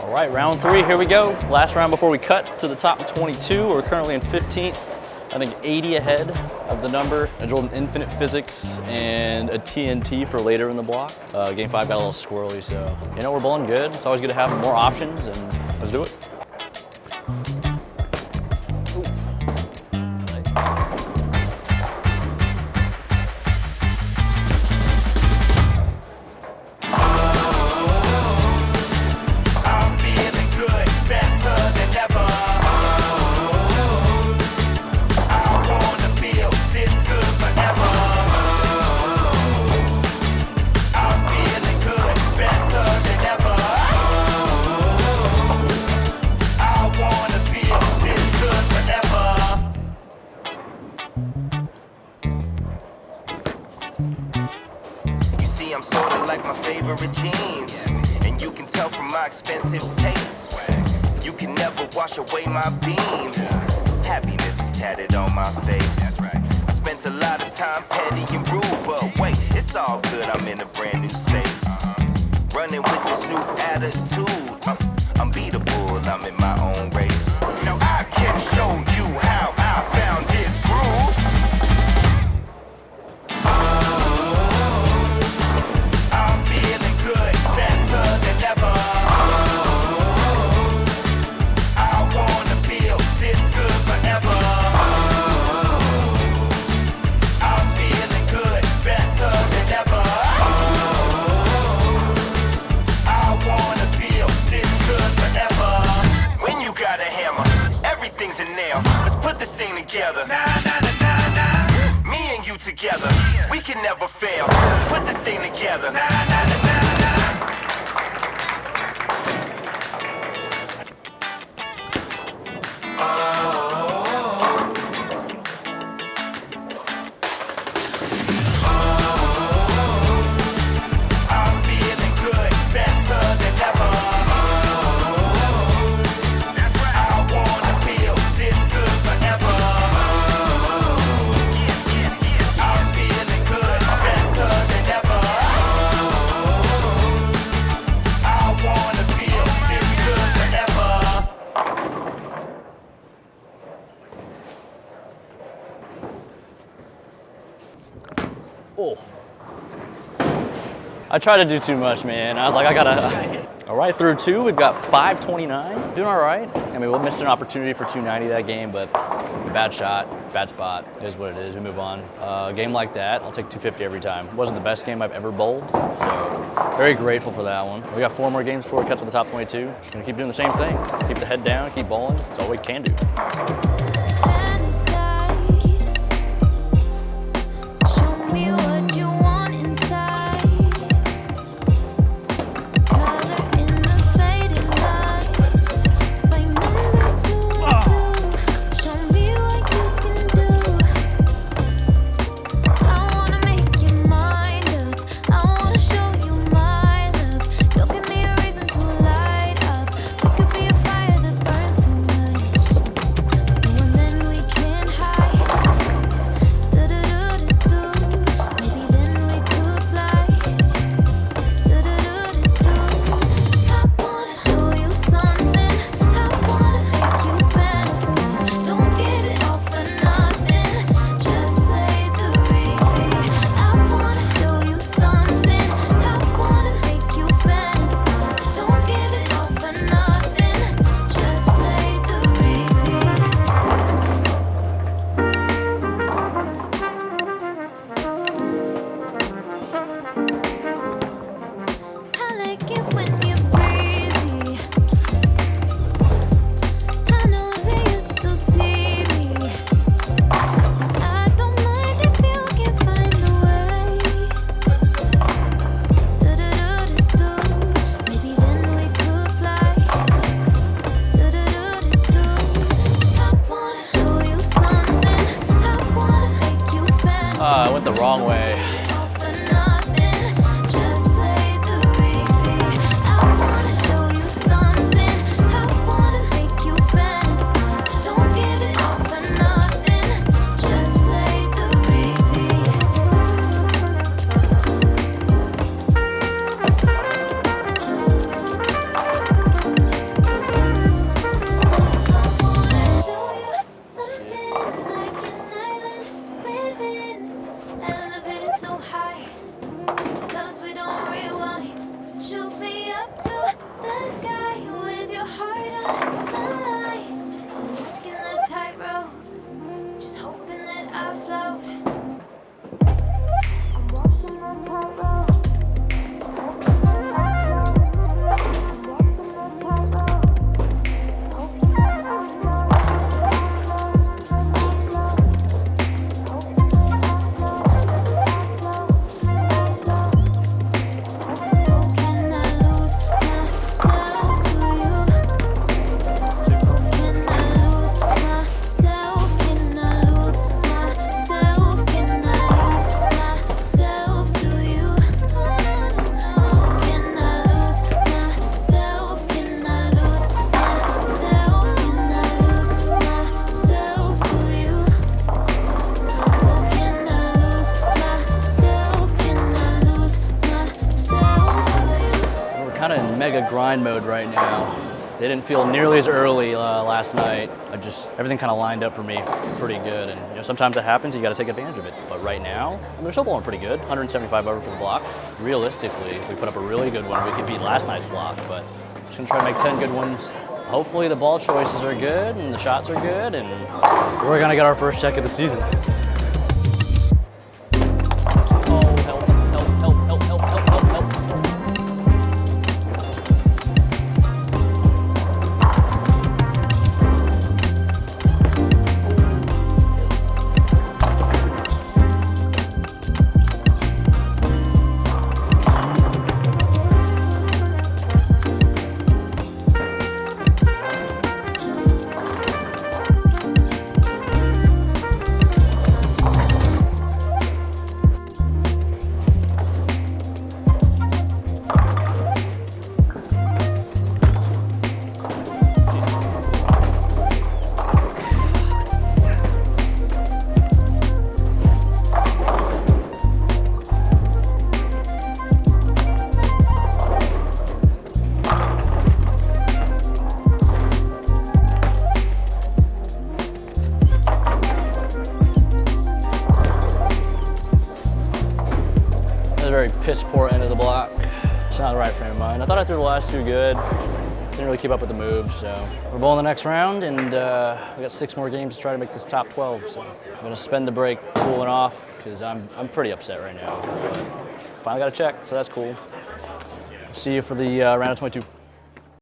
All right, round 3, here we go. Last round before we cut to the top 22. We're currently in 15th. I think 80 ahead of the number. I rolled an infinite physics and a TNT for later in the block. Game 5 got a little squirrely, so you know, we're bowling good. It's always good to have more options, and let's do it. I'm sorta like my favorite jeans, and you can tell from my expensive taste. You can never wash away my beam. Happiness is tatted on my face. I spent a lot of time petty and rude, but wait, it's all good, I'm in a brand new space. Running with this new attitude, unbeatable, I'm in my own race. Now I can show you how I found this groove. Together. Nah, nah, nah, nah, nah. Me and you together, we can never fail. Let's put this thing together. Nah, nah, nah, nah, nah. I'm feeling good, better than ever. That's right. I wanna feel this good forever. Oh. I tried to do too much, man. I was like, I gotta. All right, through 2, we've got 529. Doing all right. I mean, we missed an opportunity for 290 that game, but bad shot, bad spot. It is what it is. We move on. A game like that, I'll take 250 every time. It wasn't the best game I've ever bowled, so very grateful for that one. We got 4 more games before we cut to the top 22. Just gonna keep doing the same thing. Keep the head down, keep bowling. That's all we can do. I went the wrong way. up to the sky with your heart on the line. Walking the tightrope, just hoping that I float. I'm walking the tightrope. Kind of in mega grind mode right now. They didn't feel nearly as early last night. Everything kind of lined up for me pretty good. And sometimes that happens, you got to take advantage of it. But right now, we're still blowing pretty good. 175 over for the block. Realistically, if we put up a really good one, we could beat last night's block. But just gonna try to make 10 good ones. Hopefully the ball choices are good and the shots are good, and we're gonna get our first check of the season. Very piss poor end of the block. It's not the right frame of mind. I thought I threw the last two good. Didn't really keep up with the moves, so we're bowling the next round, and we got 6 more games to try to make this top 12. So I'm gonna spend the break cooling off because I'm pretty upset right now. But finally got a check, so that's cool. See you for the round of 22.